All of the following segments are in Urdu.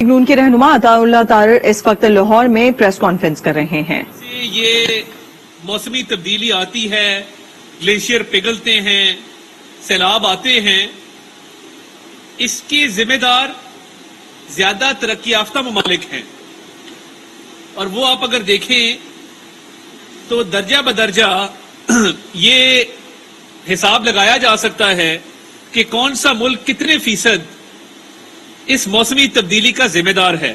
نون کے رہنما عطا اللہ طارر اس وقت لاہور میں پریس کانفرنس کر رہے ہیں۔ یہ موسمی تبدیلی آتی ہے، گلیشیئر پگھلتے ہیں، سیلاب آتے ہیں، اس کے ذمہ دار زیادہ ترقی یافتہ ممالک ہیں، اور وہ آپ اگر دیکھیں تو درجہ بدرجہ یہ حساب لگایا جا سکتا ہے کہ کون سا ملک کتنے فیصد اس موسمی تبدیلی کا ذمہ دار ہے۔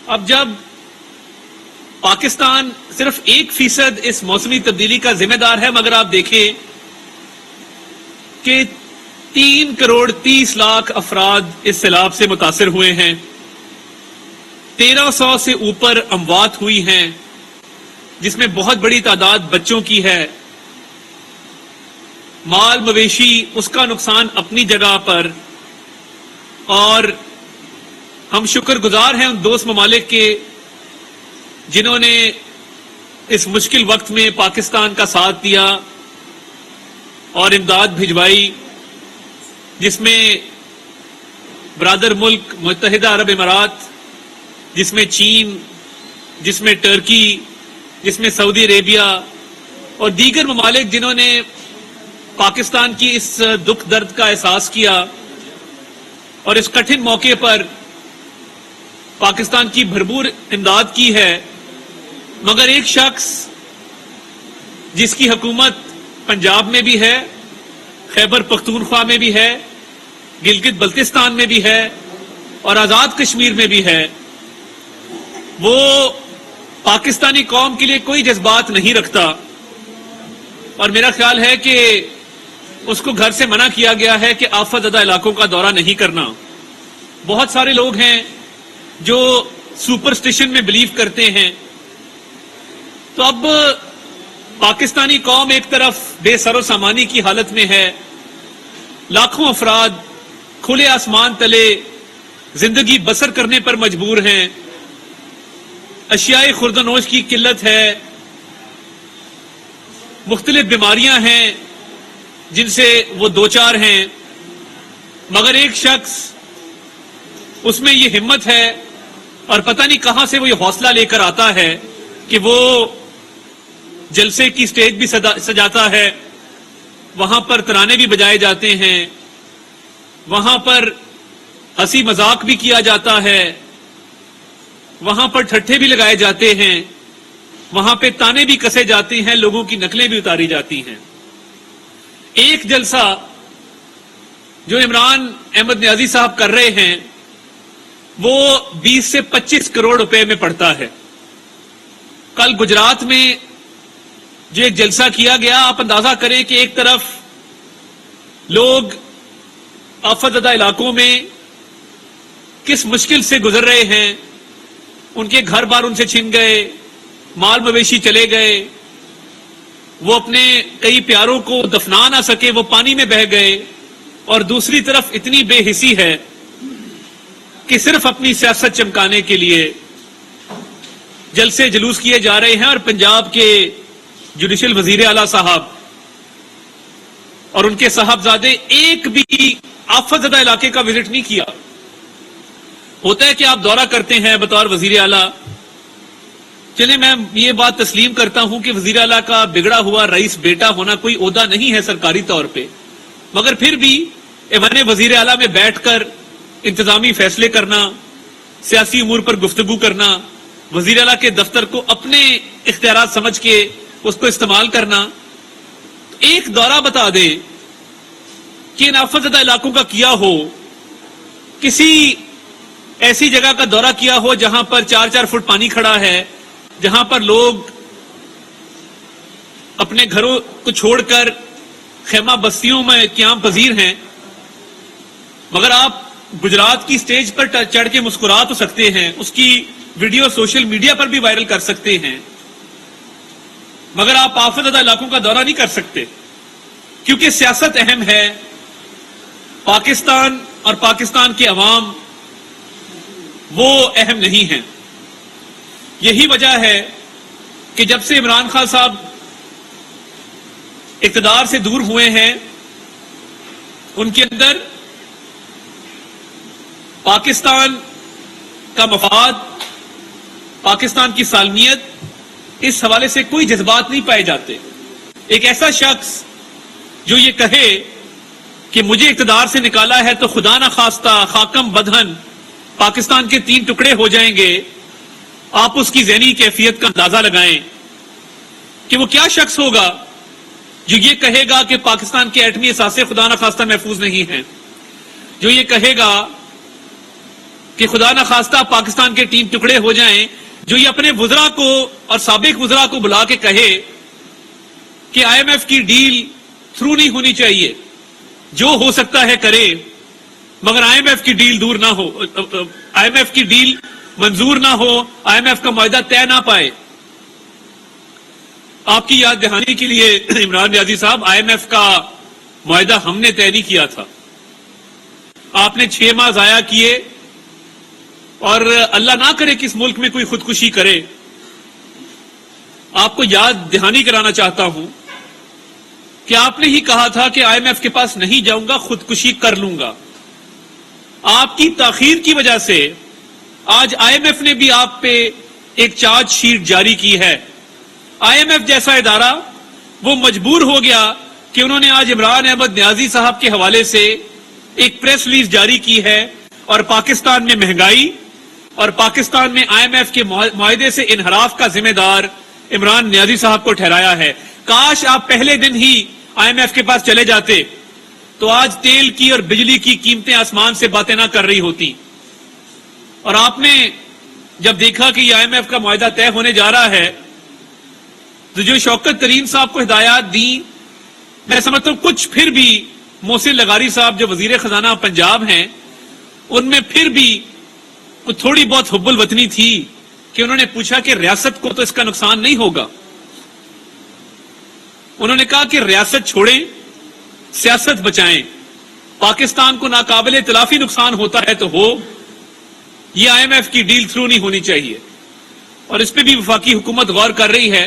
اب جب پاکستان صرف 1% اس موسمی تبدیلی کا ذمہ دار ہے، مگر آپ دیکھیں کہ 3 کروڑ 30 لاکھ افراد اس سیلاب سے متاثر ہوئے ہیں، 1300 سے اوپر اموات ہوئی ہیں، جس میں بہت بڑی تعداد بچوں کی ہے، مال مویشی اس کا نقصان اپنی جگہ پر، اور ہم شکر گزار ہیں ان دوست ممالک کے جنہوں نے اس مشکل وقت میں پاکستان کا ساتھ دیا اور امداد بھجوائی، جس میں برادر ملک متحدہ عرب امارات، جس میں چین، جس میں ٹرکی، جس میں سعودی عربیہ اور دیگر ممالک جنہوں نے پاکستان کی اس دکھ درد کا احساس کیا اور اس کٹھن موقع پر پاکستان کی بھرپور امداد کی ہے۔ مگر ایک شخص جس کی حکومت پنجاب میں بھی ہے، خیبر پختونخوا میں بھی ہے، گلگت بلتستان میں بھی ہے اور آزاد کشمیر میں بھی ہے، وہ پاکستانی قوم کے لیے کوئی جذبات نہیں رکھتا، اور میرا خیال ہے کہ اس کو گھر سے منع کیا گیا ہے کہ آفت زدہ علاقوں کا دورہ نہیں کرنا۔ بہت سارے لوگ ہیں جو سپرسٹیشن میں بلیو کرتے ہیں، تو اب پاکستانی قوم ایک طرف بے سر و سامانی کی حالت میں ہے، لاکھوں افراد کھلے آسمان تلے زندگی بسر کرنے پر مجبور ہیں، اشیاء خوردنوش کی قلت ہے، مختلف بیماریاں ہیں جن سے وہ دوچار ہیں، مگر ایک شخص اس میں یہ ہمت ہے اور پتہ نہیں کہاں سے وہ یہ حوصلہ لے کر آتا ہے کہ وہ جلسے کی سٹیج بھی سجاتا ہے، وہاں پر ترانے بھی بجائے جاتے ہیں، وہاں پر ہنسی مذاق بھی کیا جاتا ہے، وہاں پر ٹھٹھے بھی لگائے جاتے ہیں، وہاں پہ تانے بھی کسے جاتے ہیں، لوگوں کی نقلیں بھی اتاری جاتی ہیں۔ ایک جلسہ جو عمران احمد نیازی صاحب کر رہے ہیں وہ 20 سے 25 کروڑ روپے میں پڑتا ہے۔ کل گجرات میں جو ایک جلسہ کیا گیا، آپ اندازہ کریں کہ ایک طرف لوگ آفت زدہ علاقوں میں کس مشکل سے گزر رہے ہیں، ان کے گھر بار ان سے چھن گئے، مال مویشی چلے گئے، وہ اپنے کئی پیاروں کو دفنا نہ سکے، وہ پانی میں بہہ گئے، اور دوسری طرف اتنی بے حسی ہے کہ صرف اپنی سیاست چمکانے کے لیے جلسے جلوس کیے جا رہے ہیں، اور پنجاب کے جوڈیشل وزیر اعلیٰ صاحب اور ان کے صاحبزادے ایک بھی آفت زدہ علاقے کا وزٹ نہیں کیا۔ ہوتا ہے کہ آپ دورہ کرتے ہیں بطور وزیر اعلیٰ، چلیں میں یہ بات تسلیم کرتا ہوں کہ وزیر اعلیٰ کا بگڑا ہوا رئیس بیٹا ہونا کوئی عہدہ نہیں ہے سرکاری طور پہ، مگر پھر بھی ایوان وزیر اعلیٰ میں بیٹھ کر انتظامی فیصلے کرنا، سیاسی امور پر گفتگو کرنا، وزیر اعلیٰ کے دفتر کو اپنے اختیارات سمجھ کے اس کو استعمال کرنا، ایک دورہ بتا دے کہ ان آفت زدہ علاقوں کا کیا ہو، کسی ایسی جگہ کا دورہ کیا ہو جہاں پر 4-4 فٹ پانی کھڑا ہے، جہاں پر لوگ اپنے گھروں کو چھوڑ کر خیمہ بستیوں میں قیام پذیر ہیں، مگر آپ گجرات کی سٹیج پر چڑھ کے مسکرا تو سکتے ہیں، اس کی ویڈیو سوشل میڈیا پر بھی وائرل کر سکتے ہیں، مگر آپ آفت زدہ علاقوں کا دورہ نہیں کر سکتے، کیونکہ سیاست اہم ہے، پاکستان اور پاکستان کے عوام وہ اہم نہیں ہیں۔ یہی وجہ ہے کہ جب سے عمران خان صاحب اقتدار سے دور ہوئے ہیں، ان کے اندر پاکستان کا مفاد، پاکستان کی سالمیت، اس حوالے سے کوئی جذبات نہیں پائے جاتے. ایک ایسا شخص جو یہ کہے کہ مجھے اقتدار سے نکالا ہے تو خدا نہ خواستہ خاکم بدہن پاکستان کے 3 ٹکڑے ہو جائیں گے، آپ اس کی ذہنی کیفیت کا اندازہ لگائیں کہ وہ کیا شخص ہوگا جو یہ کہے گا کہ پاکستان کے ایٹمی اثاثے خدا نہ خواستہ محفوظ نہیں ہیں، جو یہ کہے گا کہ خدا نہ خواستہ پاکستان کے 3 ٹکڑے ہو جائیں، جو یہ اپنے وزراء کو اور سابق وزراء کو بلا کے کہے کہ آئی ایم ایف کی ڈیل تھرو نہیں ہونی چاہیے، جو ہو سکتا ہے کرے مگر آئی ایم ایف کی ڈیل دور نہ ہو، آئی ایم ایف کی ڈیل منظور نہ ہو، آئی ایم ایف کا معاہدہ طے نہ پائے. آپ کی یاد دہانی کے لیے عمران نیازی صاحب، آئی ایم ایف کا معاہدہ ہم نے طے نہیں کیا تھا. آپ نے 6 ماہ ضائع کیے، اور اللہ نہ کرے کہ اس ملک میں کوئی خودکشی کرے. آپ کو یاد دہانی کرانا چاہتا ہوں کہ آپ نے ہی کہا تھا کہ آئی ایم ایف کے پاس نہیں جاؤں گا، خودکشی کر لوں گا. آپ کی تاخیر کی وجہ سے آج آئی ایم ایف نے بھی آپ پہ ایک چارج شیٹ جاری کی ہے. آئی ایم ایف جیسا ادارہ وہ مجبور ہو گیا کہ انہوں نے آج عمران احمد نیازی صاحب کے حوالے سے ایک پریس ریلیز جاری کی ہے اور پاکستان میں مہنگائی اور پاکستان میں آئی ایم ایف کے معاہدے سے انحراف کا ذمہ دار عمران نیازی صاحب کو ٹھہرایا ہے. کاش آپ پہلے دن ہی آئی ایم ایف کے پاس چلے جاتے تو آج تیل کی اور بجلی کی قیمتیں آسمان سے باتیں نہ کر رہی ہوتی. اور آپ نے جب دیکھا کہ یہ آئی ایم ایف کا معاہدہ طے ہونے جا رہا ہے تو جو شوکت ترین صاحب کو ہدایات دی، میں سمجھتا ہوں کچھ پھر بھی محسن لغاری صاحب جو وزیر خزانہ پنجاب ہیں، ان میں پھر بھی تھوڑی بہت حب الوطنی تھی کہ انہوں نے پوچھا کہ ریاست کو تو اس کا نقصان نہیں ہوگا. انہوں نے کہا کہ ریاست چھوڑیں، سیاست بچائیں. پاکستان کو ناقابل تلافی نقصان ہوتا ہے تو ہو، یہ آئی ایم ایف کی ڈیل تھرو نہیں ہونی چاہیے. اور اس پہ بھی وفاقی حکومت غور کر رہی ہے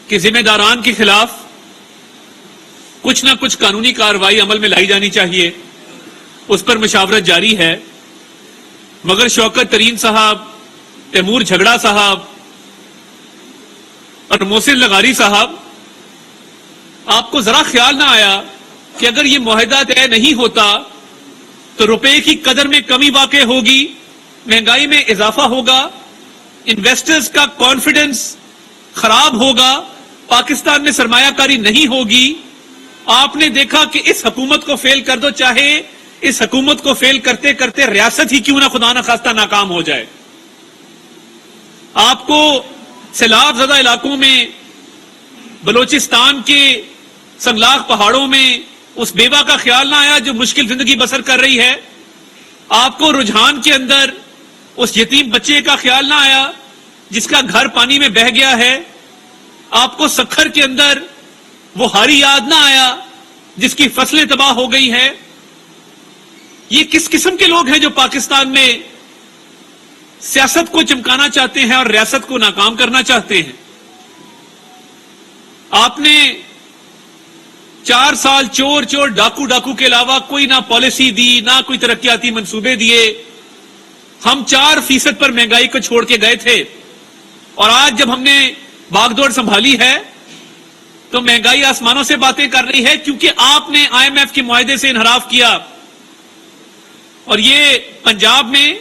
کہ ذمہ داران کے خلاف کچھ نہ کچھ قانونی کارروائی عمل میں لائی جانی چاہیے. اس پر مشاورت جاری ہے. مگر شوکت ترین صاحب، تیمور جھگڑا صاحب اور محسن لغاری صاحب، آپ کو ذرا خیال نہ آیا کہ اگر یہ معاہدہ طے نہیں ہوتا تو روپے کی قدر میں کمی واقع ہوگی، مہنگائی میں اضافہ ہوگا، انویسٹرز کا کانفیڈنس خراب ہوگا، پاکستان میں سرمایہ کاری نہیں ہوگی. آپ نے دیکھا کہ اس حکومت کو فیل کر دو، چاہے اس حکومت کو فیل کرتے کرتے ریاست ہی کیوں نہ خدا نہ خواستہ ناکام ہو جائے. آپ کو سیلاب زدہ علاقوں میں، بلوچستان کے سنگلاخ پہاڑوں میں اس بیوہ کا خیال نہ آیا جو مشکل زندگی بسر کر رہی ہے. آپ کو رجحان کے اندر اس یتیم بچے کا خیال نہ آیا جس کا گھر پانی میں بہہ گیا ہے. آپ کو سکھر کے اندر وہ ہاری یاد نہ آیا جس کی فصلیں تباہ ہو گئی ہیں. یہ کس قسم کے لوگ ہیں جو پاکستان میں سیاست کو چمکانا چاہتے ہیں اور ریاست کو ناکام کرنا چاہتے ہیں؟ آپ نے 4 سال چور ڈاکو کے علاوہ کوئی نہ پالیسی دی، نہ کوئی ترقیاتی منصوبے دیے. ہم 4% پر مہنگائی کو چھوڑ کے گئے تھے، اور آج جب ہم نے باغ دوڑ سنبھالی ہے تو مہنگائی آسمانوں سے باتیں کر رہی ہے، کیونکہ آپ نے آئی ایم ایف کے معاہدے سے انحراف کیا. اور یہ پنجاب میں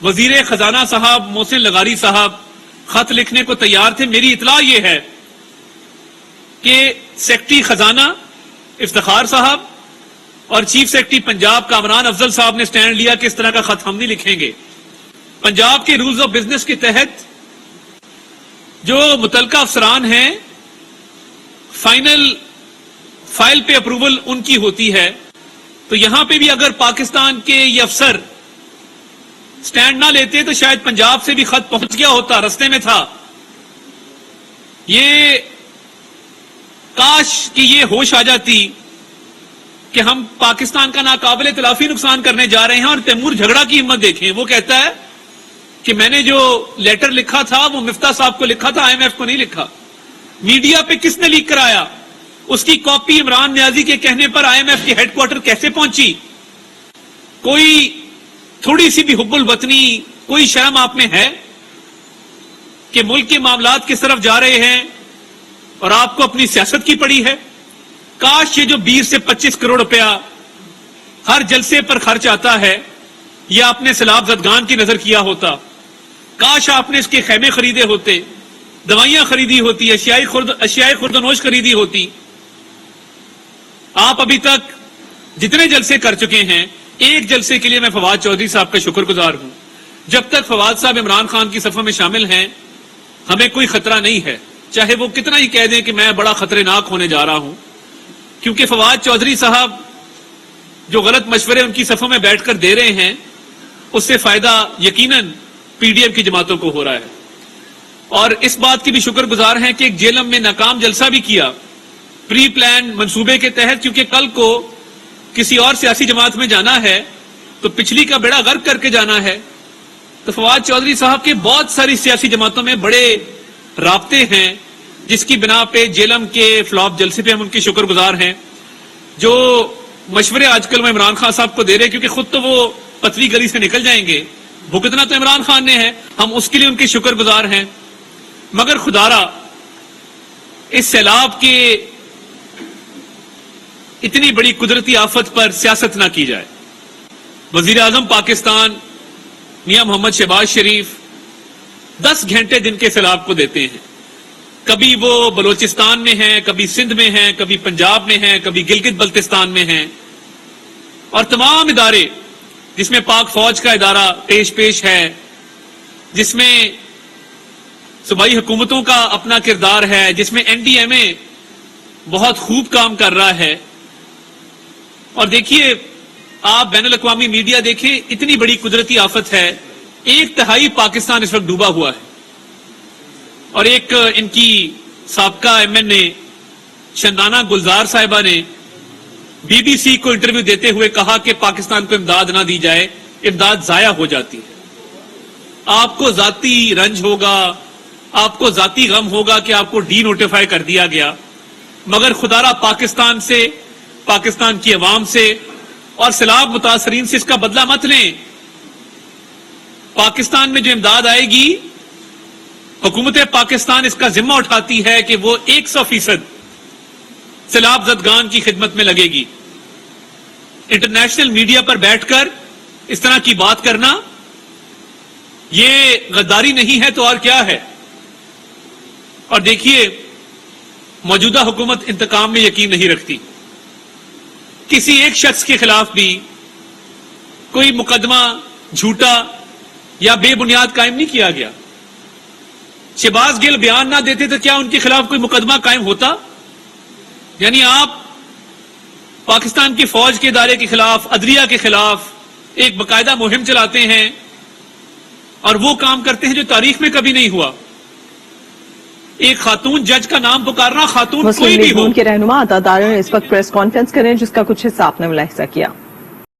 وزیر خزانہ صاحب محسن لغاری صاحب خط لکھنے کو تیار تھے. میری اطلاع یہ ہے کہ سیکرٹری خزانہ افتخار صاحب اور چیف سیکرٹری پنجاب کامران افضل صاحب نے سٹینڈ لیا کہ اس طرح کا خط ہم نہیں لکھیں گے. پنجاب کے رولز آف بزنس کے تحت جو متعلقہ افسران ہیں، فائل پہ اپروول ان کی ہوتی ہے. تو یہاں پہ بھی اگر پاکستان کے یہ افسر سٹینڈ نہ لیتے تو شاید پنجاب سے بھی خط پہنچ گیا ہوتا، رستے میں تھا. یہ کاش کہ یہ ہوش آ جاتی کہ ہم پاکستان کا ناقابل تلافی نقصان کرنے جا رہے ہیں. اور تیمور جھگڑا کی ہمت دیکھیں، وہ کہتا ہے کہ میں نے جو لیٹر لکھا تھا وہ مفتاح صاحب کو لکھا تھا، آئی ایم ایف کو نہیں لکھا. میڈیا پہ کس نے لیک کرایا؟ اس کی کاپی عمران نیازی کے کہنے پر آئی ایم ایف کے ہیڈ کوارٹر کیسے پہنچی؟ کوئی تھوڑی سی بھی حب الوطنی کوئی شرم آپ میں ہے کہ ملک کے معاملات کس طرف جا رہے ہیں اور آپ کو اپنی سیاست کی پڑی ہے؟ کاش یہ جو 20 سے 25 کروڑ روپیہ ہر جلسے پر خرچ آتا ہے یہ آپ نے سیلاب زدگان کی نظر کیا ہوتا. کاش آپ نے اس کے خیمے خریدے ہوتے، دوائیاں خریدی ہوتی، اشیاء خوردنوش خریدی ہوتی. آپ ابھی تک جتنے جلسے کر چکے ہیں، ایک جلسے کے لیے میں فواد چودھری صاحب کا شکر گزار ہوں. جب تک فواد صاحب عمران خان کی صفوں میں شامل ہیں ہمیں کوئی خطرہ نہیں ہے، چاہے وہ کتنا ہی کہہ دیں کہ میں بڑا خطرناک ہونے جا رہا ہوں. کیونکہ فواد چودھری صاحب جو غلط مشورے ان کی صفوں میں بیٹھ کر دے رہے ہیں اس سے فائدہ یقیناً پی ڈی ایم کی جماعتوں کو ہو رہا ہے. اور اس بات کی بھی شکر گزار ہیں کہ ایک جیلم میں ناکام جلسہ بھی کیا پری پلان منصوبے کے تحت، کیونکہ کل کو کسی اور سیاسی جماعت میں جانا ہے تو پچھلی کا بیڑا غرق کر کے جانا ہے. تو فواد چودھری صاحب کے بہت ساری سیاسی جماعتوں میں بڑے رابطے ہیں جس کی بنا پہ جیلم کے فلاپ جلسے پہ ہم ان کی شکر گزار ہیں. جو مشورے آج کل وہ عمران خان صاحب کو دے رہے کیونکہ خود تو وہ پتلی گلی سے نکل جائیں گے، بھگتنا تو عمران خان نے ہے، ہم اس کے لیے ان کے شکر گزار ہیں. مگر خدارا اس سیلاب کے اتنی بڑی قدرتی آفت پر سیاست نہ کی جائے. وزیر اعظم پاکستان میاں محمد شہباز شریف 10 گھنٹے دن کے سیلاب کو دیتے ہیں. کبھی وہ بلوچستان میں ہیں، کبھی سندھ میں ہیں، کبھی پنجاب میں ہیں، کبھی گلگت بلتستان میں ہیں. اور تمام ادارے جس میں پاک فوج کا ادارہ پیش ہے، جس میں صوبائی حکومتوں کا اپنا کردار ہے، جس میں این ڈی ایم اے بہت خوب کام کر رہا ہے. اور دیکھیے آپ بین الاقوامی میڈیا دیکھیں، اتنی بڑی قدرتی آفت ہے، 1/3 پاکستان اس وقت ڈوبا ہوا ہے. اور ایک ان کی سابقہ ایم این اے شندانہ گلزار صاحبہ نے بی بی سی کو انٹرویو دیتے ہوئے کہا کہ پاکستان کو امداد نہ دی جائے، امداد ضائع ہو جاتی ہے. آپ کو ذاتی رنج ہوگا، آپ کو ذاتی غم ہوگا کہ آپ کو ڈی نوٹیفائی کر دیا گیا، مگر خدارا پاکستان سے، پاکستان کی عوام سے اور سیلاب متاثرین سے اس کا بدلہ مت لیں. پاکستان میں جو امداد آئے گی حکومت پاکستان اس کا ذمہ اٹھاتی ہے کہ وہ 100% سیلاب زدگان کی خدمت میں لگے گی. انٹرنیشنل میڈیا پر بیٹھ کر اس طرح کی بات کرنا یہ غداری نہیں ہے تو اور کیا ہے. اور دیکھیے موجودہ حکومت انتقام میں یقین نہیں رکھتی. کسی ایک شخص کے خلاف بھی کوئی مقدمہ جھوٹا یا بے بنیاد قائم نہیں کیا گیا. شہباز گل بیان نہ دیتے تو کیا ان کے خلاف کوئی مقدمہ قائم ہوتا؟ یعنی آپ پاکستان کی فوج کے ادارے کے خلاف، عدلیہ کے خلاف ایک باقاعدہ مہم چلاتے ہیں اور وہ کام کرتے ہیں جو تاریخ میں کبھی نہیں ہوا. ایک خاتون جج کا نام پکارنا، خاتون مسلم کوئی بھی لیگ ہو. کے رہنما عطا تارڑ اس وقت پریس کانفرنس کریں جس کا کچھ حصہ آپ نے ملاحظہ کیا.